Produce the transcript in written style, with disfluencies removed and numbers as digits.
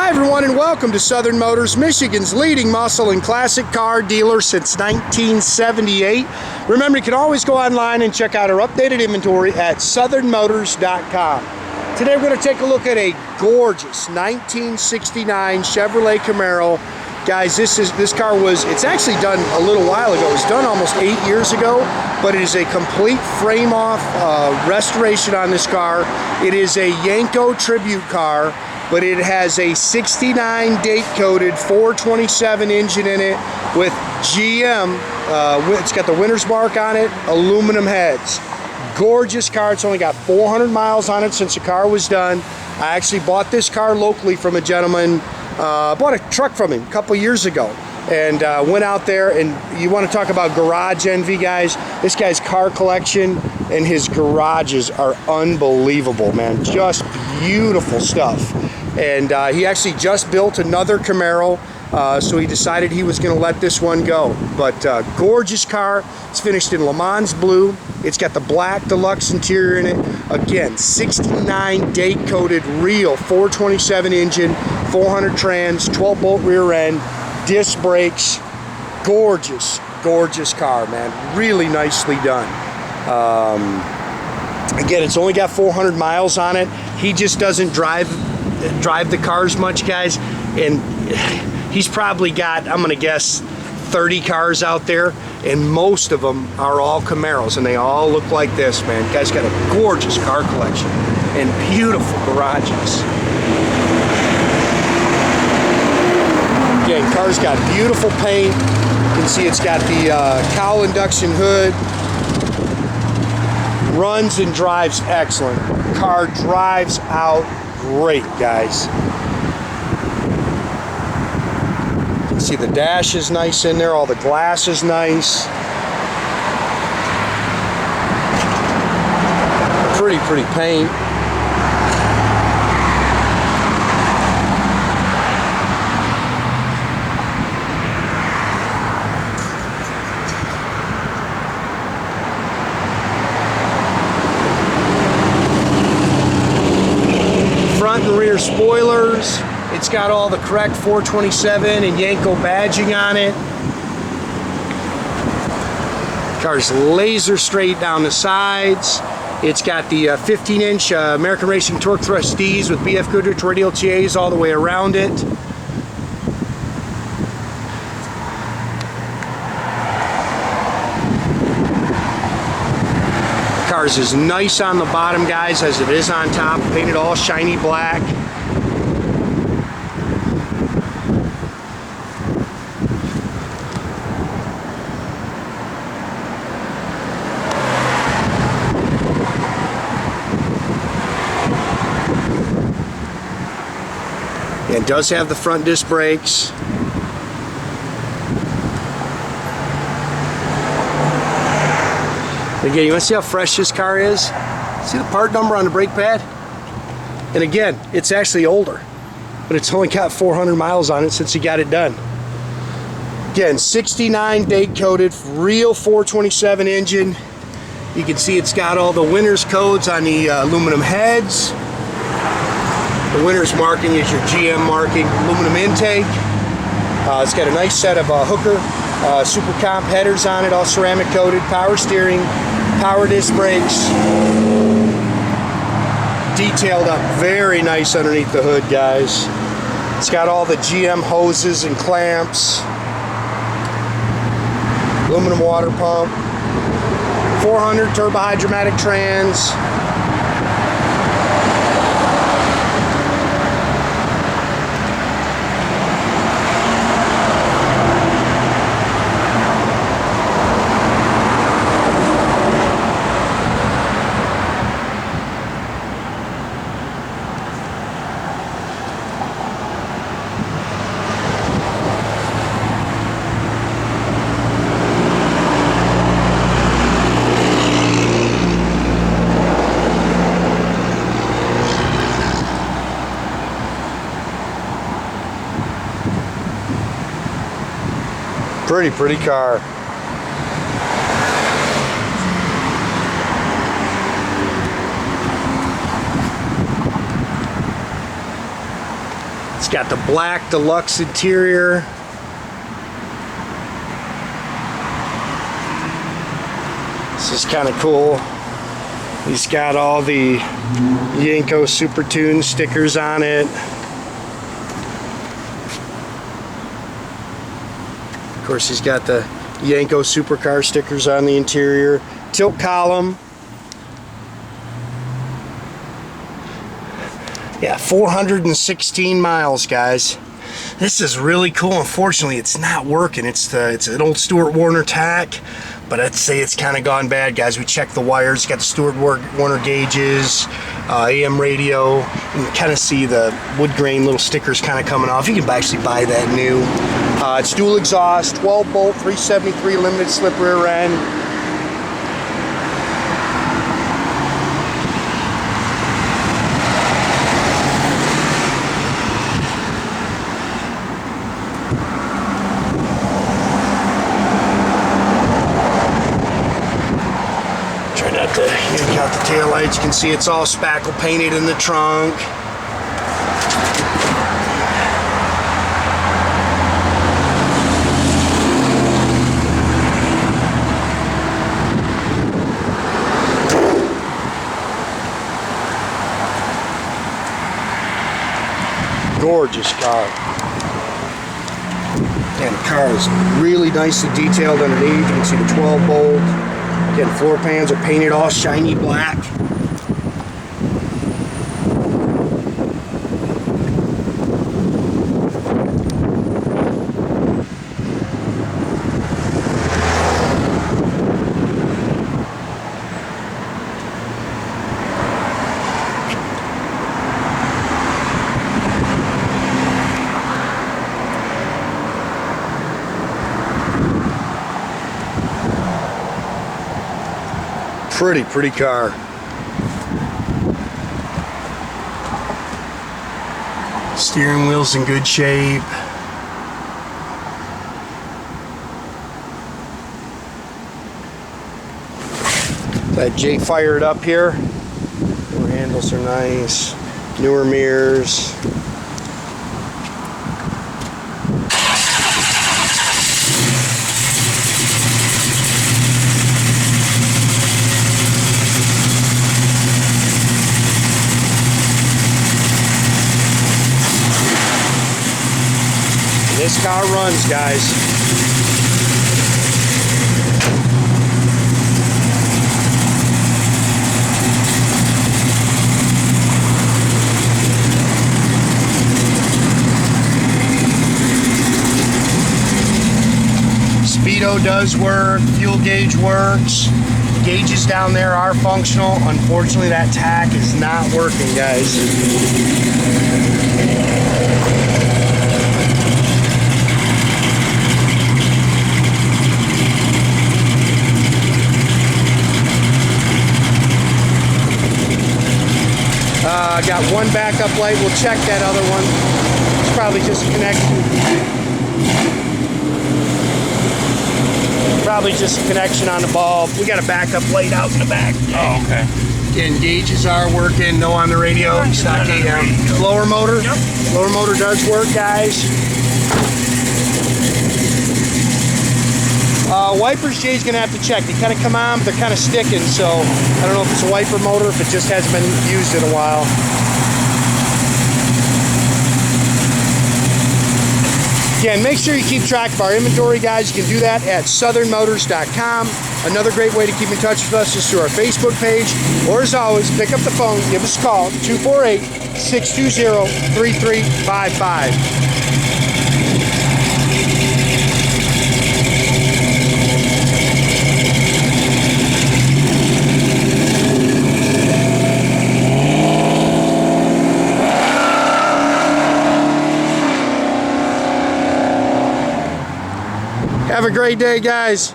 Hi everyone, and welcome to Southern Motors, Michigan's leading muscle and classic car dealer since 1978. Remember, you can always go online and check out our updated inventory at southernmotors.com. Today we're going to take a look at a gorgeous 1969 Chevrolet Camaro. Guys, this car it's actually done a little while ago. It was done almost 8 years ago, but it is a complete frame-off restoration on this car. It is a Yenko tribute car, but it has a 69 date-coated 427 engine in it with GM. It's got the winner's mark on it, aluminum heads. Gorgeous car. It's only got 400 miles on it since the car was done. I actually bought this car locally from a gentleman. Bought a truck from him a couple years ago, and went out there. And you want to talk about garage envy, guys? This guy's car collection and his garages are unbelievable, man. Just beautiful stuff. And he actually just built another Camaro, so he decided he was going to let this one go. But gorgeous car. It's finished in Lemans blue. It's got the black deluxe interior in it. Again, 69 date-coated real 427 engine, 400 trans, 12-bolt rear end, disc brakes. Gorgeous, gorgeous car, man. Really nicely done. Again, it's only got 400 miles on it. He just doesn't drive the cars much, guys, and he's probably got, I'm gonna guess, 30 cars out there, and most of them are all Camaros, and they all look like this, man. Guy's got a gorgeous car collection and beautiful garages. Again, car's got beautiful paint. You can see it's got the cowl induction hood. Runs and drives excellent. Car drives out great, guys. You can see the dash is nice in there. All the glass is nice. Pretty paint. Front and rear spoilers. It's got all the correct 427 and Yenko badging on it. Car's laser straight down the sides. It's got the 15-inch American Racing Torque Thrust D's with BF Goodrich Radial TAs all the way around it. Car's as nice on the bottom, guys, as it is on top. Painted all shiny black. It does have the front disc brakes. Again, you want to see how fresh this car is? See the part number on the brake pad? And again, it's actually older, but it's only got 400 miles on it since he got it done. Again, 69 date coated, real 427 engine. You can see it's got all the winner's codes on the aluminum heads. The winner's marking is your GM marking, aluminum intake. It's got a nice set of hooker super comp headers on it, all ceramic coated, power steering, power disc brakes. Detailed up very nice underneath the hood, guys. It's got all the GM hoses and clamps. Aluminum water pump. 400 turbohydramatic trans. Pretty car. It's got the black deluxe interior. This is kind of cool. He's got all the Yenko Super Tune stickers on it. Of course, he's got the Yenko supercar stickers on the interior. Tilt column. Yeah, 416 miles, guys. This is really cool. Unfortunately, it's not working. It's an old Stewart Warner tach, but I'd say it's kind of gone bad, guys. We checked the wires. Got the Stewart Warner gauges, AM radio. You can kind of see the wood grain little stickers kind of coming off. You can actually buy that new. It's dual exhaust, 12 bolt, 373 limited slip rear end. Yank out the tail lights. You can see it's all spackle painted in the trunk. Gorgeous car. And the car is really nicely detailed underneath. You can see the 12 bolt. Again, floor pans are painted all shiny black. Pretty car. Steering wheel's in good shape. That J fired up here. Door handles are nice. Newer mirrors. This car runs, guys. Speedo does work, fuel gauge works. Gauges down there are functional. Unfortunately, that tach is not working, guys. Got one backup light. We'll check that other one. It's probably just a connection. Probably just a connection on the bulb. We got a backup light out in the back. Oh, okay. Again, gauges are working. No on the radio. Stock AM. Blower motor. Yep. Blower motor does work, guys. Wipers, Jay's gonna have to check. They kind of come on, but they're kind of sticking, so I don't know if it's a wiper motor, if it just hasn't been used in a while. Again, make sure you keep track of our inventory, guys. You can do that at southernmotors.com. Another great way to keep in touch with us is through our Facebook page, or as always, pick up the phone, give us a call, 248-620-3355. Have a great day, guys.